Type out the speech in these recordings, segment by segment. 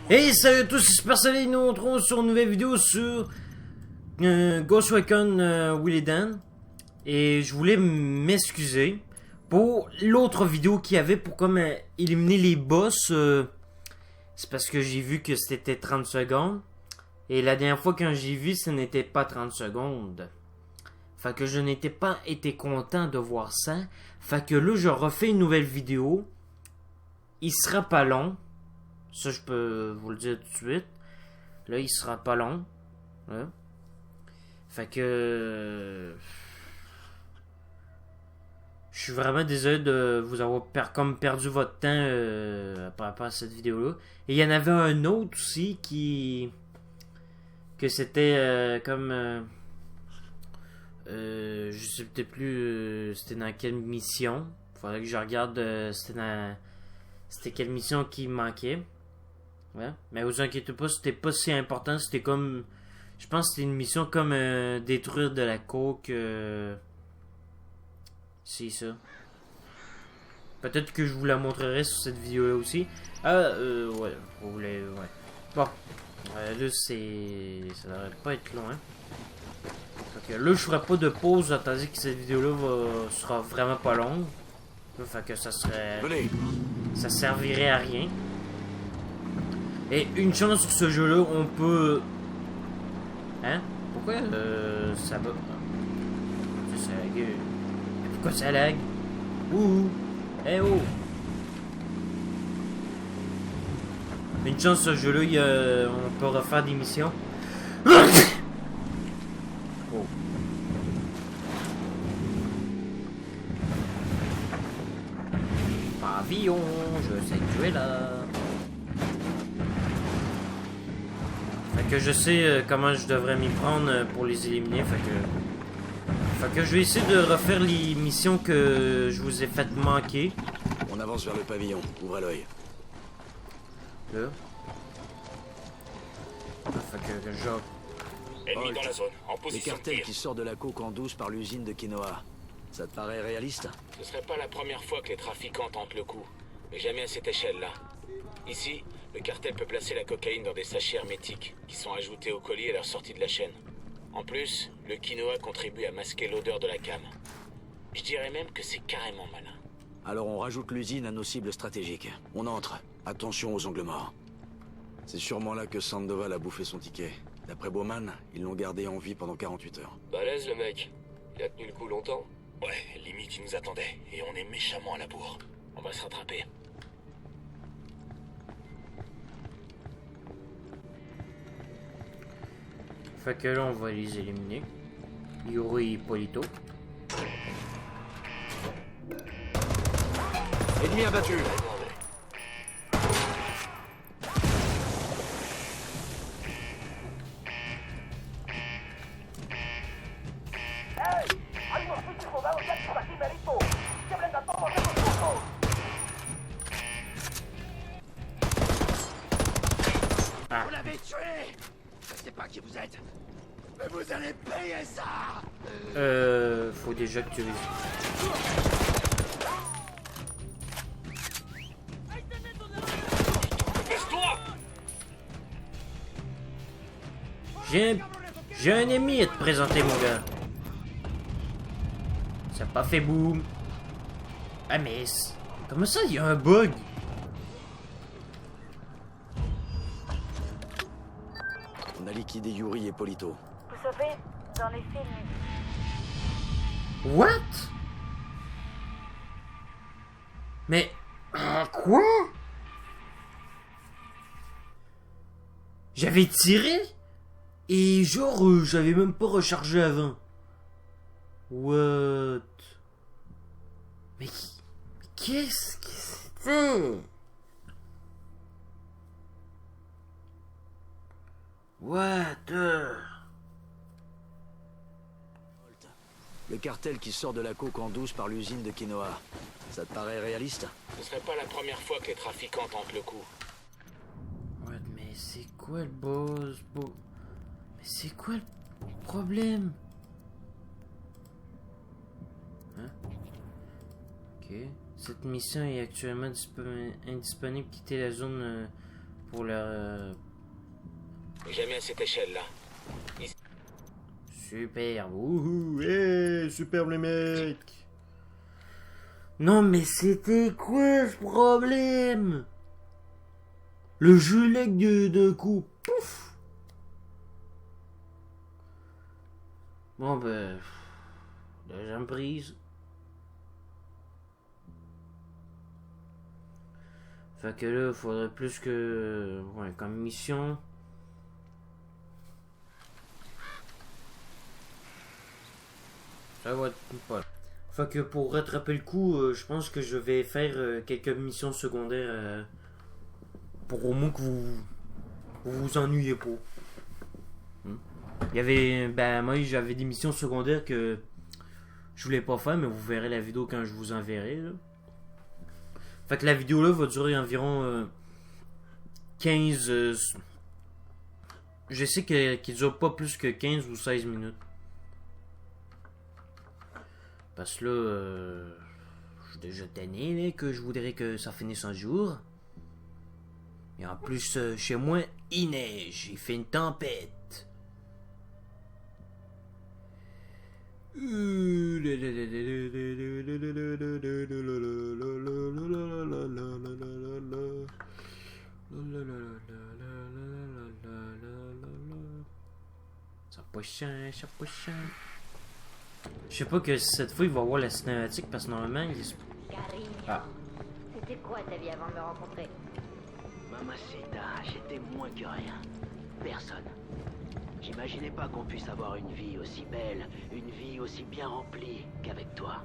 Hey, salut à tous, c'est Super Soleil, nous on se retrouve sur une nouvelle vidéo sur Ghost Recon Willy Dan. Et je voulais m'excuser pour l'autre vidéo qu'il y avait pour comme éliminer les boss. C'est parce que j'ai vu que c'était 30 secondes. Et la dernière fois quand j'ai vu, ce n'était pas 30 secondes. Fait que je n'étais pas été content de voir ça. Fait que là, je refais une nouvelle vidéo. Il sera pas long. Ça, je peux vous le dire tout de suite. Là, il sera pas long. Là. Fait que... Je suis vraiment désolé de vous avoir comme perdu votre temps par rapport à cette vidéo-là. Et il y en avait un autre aussi qui... Que c'était comme... je sais peut-être plus c'était dans quelle mission. Faudrait que je regarde c'était quelle mission qui manquait. Ouais. Mais vous inquiétez pas, c'était pas si important. C'était comme... Je pense que c'était une mission comme détruire de la coke. C'est ça. Peut-être que je vous la montrerai sur cette vidéo-là aussi. Ouais. Vous voulez... Ouais. Bon. Là, c'est... Ça devrait pas être long, hein. Fait que là, je ferai pas de pause, tandis que cette vidéo-là sera vraiment pas longue. Fait que ça serait... Venez. Ça servirait à rien. Et une chance sur ce jeu-là, on peut... Hein? Pourquoi ça va... Ça lag. Pourquoi ça lag? Ouh! Eh oh! Une chance sur ce jeu-là, on peut refaire des missions. Oh. Pavillon, je sais que tu es là. Fait que je sais comment je devrais m'y prendre pour les éliminer, fait que je vais essayer de refaire les missions que je vous ai faites manquer. On avance vers le pavillon. Ouvrez l'œil. Là. Fait que je... Ennemi dans la zone, en Les position de cartels tir. qui sortent de la coke en douce par l'usine de Quinoa. Ça te paraît réaliste? Ce serait pas la première fois que les trafiquants tentent le coup, mais jamais à cette échelle-là. Ici, le cartel peut placer la cocaïne dans des sachets hermétiques qui sont ajoutés au colis à leur sortie de la chaîne. En plus, le quinoa contribue à masquer l'odeur de la cam. Je dirais même que c'est carrément malin. Alors on rajoute l'usine à nos cibles stratégiques. On entre. Attention aux angles morts. C'est sûrement là que Sandoval a bouffé son ticket. D'après Bowman, ils l'ont gardé en vie pendant 48 heures. Balèze le mec. Il a tenu le coup longtemps. Ouais, limite il nous attendait, et on est méchamment à la bourre. On va se rattraper. Fait que là, on va les éliminer. Yuri et Polito. Ennemi abattu. Ah. Vous l'avez tué. Je sais pas qui vous êtes, mais vous allez payer ça. Faut déjà que tu les... Baisse-toi! J'ai un ennemi à te présenter, mon gars. Ça a pas fait boum. Ah, mais... Comment ça, il y a un bug? On a liquidé Yuri et Polito. Vous savez, dans les films, What? Mais... quoi? J'avais tiré? Et genre, j'avais même pas rechargé avant. What? Mais qu'est-ce que c'était? What the... Le cartel qui sort de la coke en douce par l'usine de Quinoa. Ça te paraît réaliste? Ce serait pas la première fois que les trafiquants tentent le coup. What, mais c'est quoi le boss? Mais c'est quoi le problème? Hein? Ok. Cette mission est actuellement indisponible. Quittez la zone pour le... Mais jamais à cette échelle-là. Superbe. Wouhou. Superbe les mecs. Non mais c'était quoi ce problème? Le jeu lag d'un coup. Pouf. Bon ben... Deuxième prise. Fait que là, il faudrait plus que... Ouais, comme mission... Ça va être pas... Fait que pour rattraper le coup, je pense que je vais faire quelques missions secondaires pour au moins que vous ennuyez pas. Il y avait... Ben, moi, j'avais des missions secondaires que je voulais pas faire, mais vous verrez la vidéo quand je vous enverrai, là. Fait que la vidéo là va durer environ 15... je sais qu'il dure pas plus que 15 ou 16 minutes. Parce que là, je suis déjà tanné là, que je voudrais que ça finisse un jour. Et en plus, chez moi, il neige, il fait une tempête. Ça poche, ça poche. Je sais pas que cette fois il va voir la cinématique parce que normalement il est... Carino, Ah. c'était quoi ta vie avant de me rencontrer? Mamacita, j'étais moins que rien. Personne. J'imaginais pas qu'on puisse avoir une vie aussi belle, une vie aussi bien remplie qu'avec toi.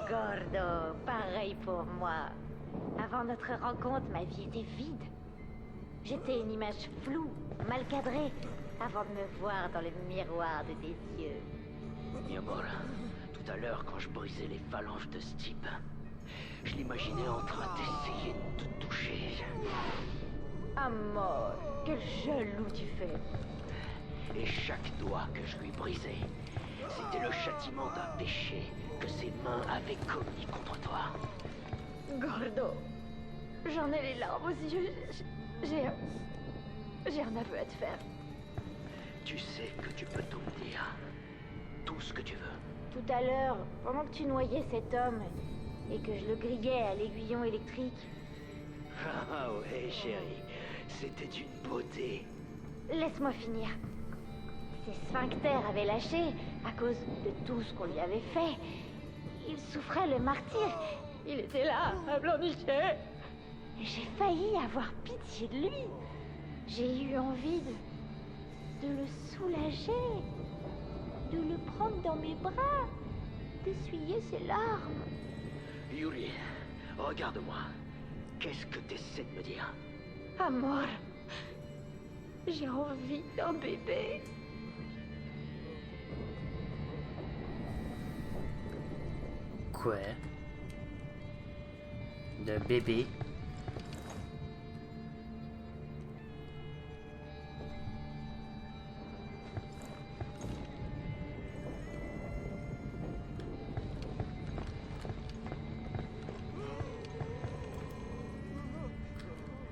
Gordo, pareil pour moi. Avant notre rencontre, ma vie était vide. J'étais une image floue, mal cadrée, avant de me voir dans le miroir de tes yeux. Mi amor, tout à l'heure quand je brisais les phalanges de ce type, je l'imaginais en train d'essayer de te toucher. Amor, quel jaloux tu fais. Et chaque doigt que je lui brisais, c'était le châtiment d'un péché que ses mains avaient commis contre toi. Gordo, j'en ai les larmes aux yeux. J'ai un aveu à te faire. Tu sais que tu peux tout me dire. Tout ce que tu veux. Tout à l'heure, pendant que tu noyais cet homme et que je le grillais à l'aiguillon électrique, Ah ouais, chérie. C'était une beauté. laisse-moi finir. Ses sphincters avaient lâché à cause de tout ce qu'on lui avait fait. Il souffrait le martyre. Il était là, à pleurnicher. J'ai failli avoir pitié de lui. J'ai eu envie de le soulager, de le prendre dans mes bras, d'essuyer ses larmes. Yuri, regarde-moi. Qu'est-ce que t'essaies de me dire? Amor, j'ai envie d'un bébé. Quoi? De bébé?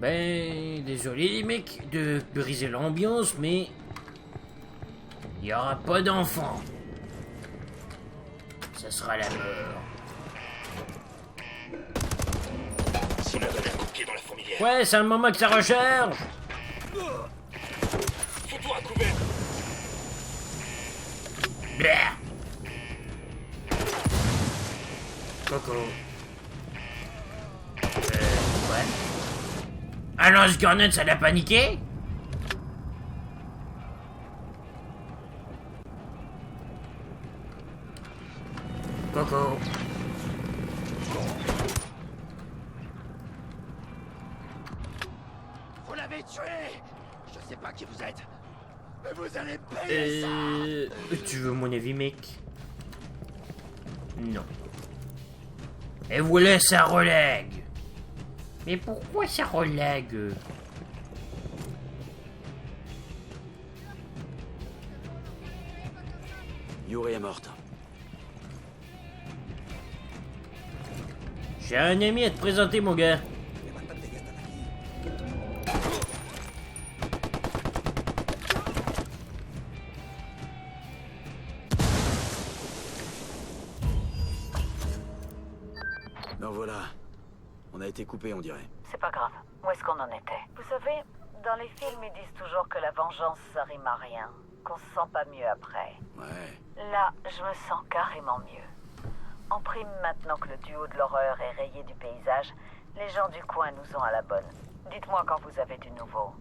Ben, désolé les mecs de briser l'ambiance, mais il n'y aura pas d'enfant. Ça sera la mort. Si m'a donné un coup de pied dans la fourmilière. Ouais, c'est le moment que ça recharge. Fous-toi à couvert. Blah. Coco. Ouais. Ah non, ce Garnet, ça l'a paniqué? Coco. Vous l'avez tué! Je sais pas qui vous êtes, mais vous allez payer ça! Tu veux mon avis, mec? Non. Et voilà, ça relague. Mais pourquoi ça relague? Yuri est morte. J'ai un ami à te présenter, mon gars. On a été coupé, on dirait. C'est pas grave. Où est-ce qu'on en était? Vous savez, dans les films, ils disent toujours que la vengeance, ça rime à rien. Qu'on se sent pas mieux après. Ouais. Là, je me sens carrément mieux. En prime, maintenant que le duo de l'horreur est rayé du paysage, les gens du coin nous ont à la bonne. Dites-moi quand vous avez du nouveau.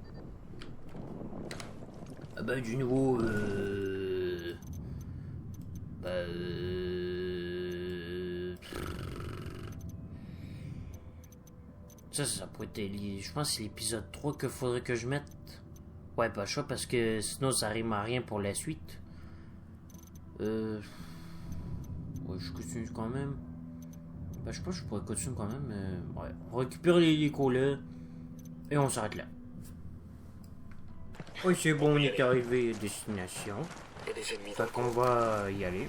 Ah bah du nouveau... Ça pourrait être... Je pense que c'est l'épisode 3 qu'il faudrait que je mette. Ouais, pas choix parce que sinon ça rime à rien pour la suite. Ouais, je continue quand même. Ben, je sais pas, je pourrais continuer quand même, mais... Ouais, on récupère les hélicos là. Et on s'arrête là. Oui, c'est bon, on est arrivé à destination. Il y a des ennemis. Fait qu'on va y aller.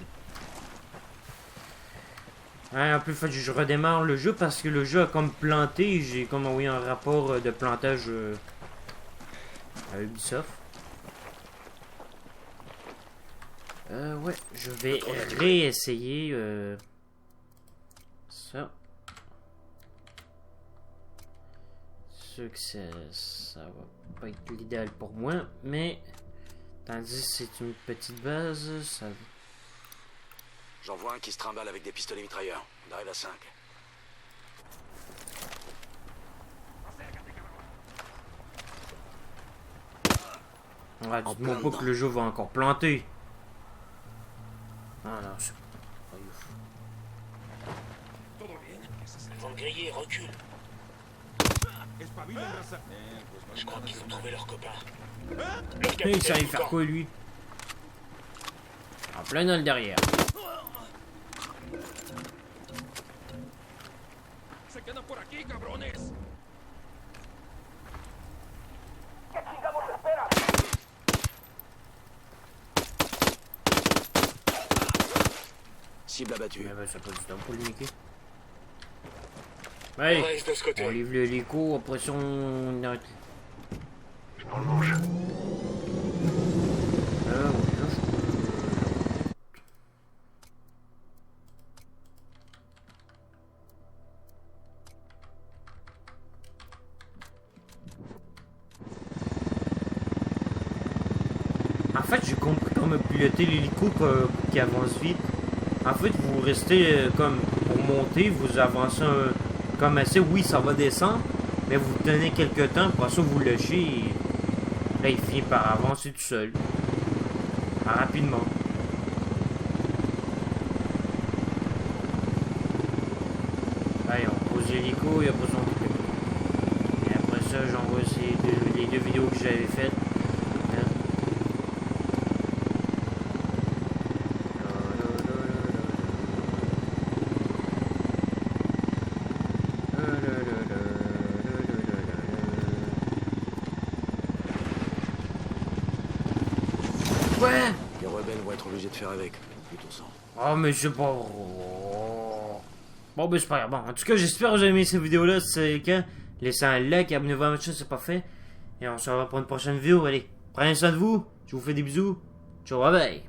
Ouais, en plus, fait, je redémarre le jeu parce que le jeu a comme planté. J'ai comme envoyé un rapport de plantage à Ubisoft. Ouais, je vais réessayer ça. Sûr que ça va pas être l'idéal pour moi, mais tandis que c'est une petite base, ça... J'en vois un qui se trimballe avec des pistolets mitrailleurs. On arrive à 5. Ouais, dites-moi pas que le jeu va encore planter. Ah non, c'est pas ouf. Ils vont me griller, recule. Je crois qu'ils ont trouvé leur copain. Et il savait faire quoi lui? En plein dans le derrière. Cible abattue. Mais ben, ça peut du temps pour le niquer. On Ouais, reste de ce côté. on livre l'hélico, après ça on arrête. Je prends le manche. Ouais, là, En fait, j'ai compris comment piloter l'hélico qui avance vite. En fait, vous restez comme pour monter, vous avancez comme assez. Oui, ça va descendre, mais vous tenez quelques temps, pour ça vous lâchez et là, il finit par avancer tout seul. Rapidement. Allez, on pose l'hélico et après ça on coupe. Et après ça, j'envoie les deux vidéos que j'avais faites. Ouais. Les rebelles vont être obligés de faire avec. Plutôt sans. Oh, mais c'est pas... Oh. Bon, ben c'est pas grave. Bon, en tout cas, j'espère que vous avez aimé cette vidéo-là. Si c'est le cas, laissez un like, abonnez-vous à ma chaîne si c'est pas fait. Et on se revoit pour une prochaine vidéo. Allez, prenez soin de vous. Je vous fais des bisous. Ciao, bye bye.